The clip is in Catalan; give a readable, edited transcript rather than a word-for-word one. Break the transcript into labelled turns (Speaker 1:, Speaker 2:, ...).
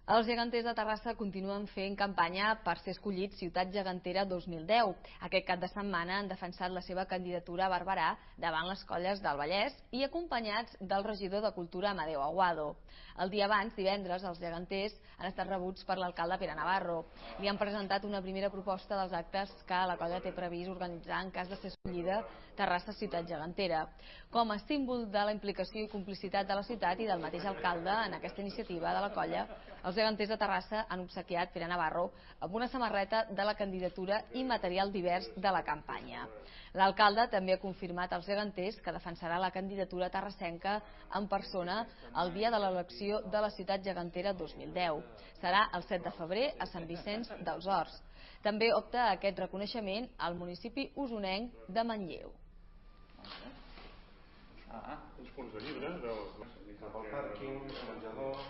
Speaker 1: Els geganters de Terrassa continuen fent campanya per ser escollits Ciutat Gegantera 2010. Aquest cap de setmana han defensat la seva candidatura a Barberà davant les colles del Vallès i acompanyats del regidor de Cultura Amadeu Aguado. El dia abans, divendres, els geganters han estat rebuts per l'alcalde Pere Navarro. Li han presentat una primera proposta dels actes que la colla té previst organitzar en cas de ser escollida Terrassa Ciutat Gegantera. Com a símbol de la implicació i complicitat de la ciutat i del mateix alcalde en aquesta iniciativa de la colla, els geganters de Terrassa han obsequiat Pere Navarro amb una samarreta de la candidatura i material divers de la campanya. L'alcalde també ha confirmat als geganters que defensarà la candidatura terrassenca en persona el dia de l'elecció de la Ciutat Gegantera 2010. Serà el 7 de febrer a Sant Vicenç dels Horts. També opta a aquest reconeixement al municipi usonenc de Manlleu.
Speaker 2: Uns punts de llibre, del pàrquing, menjador...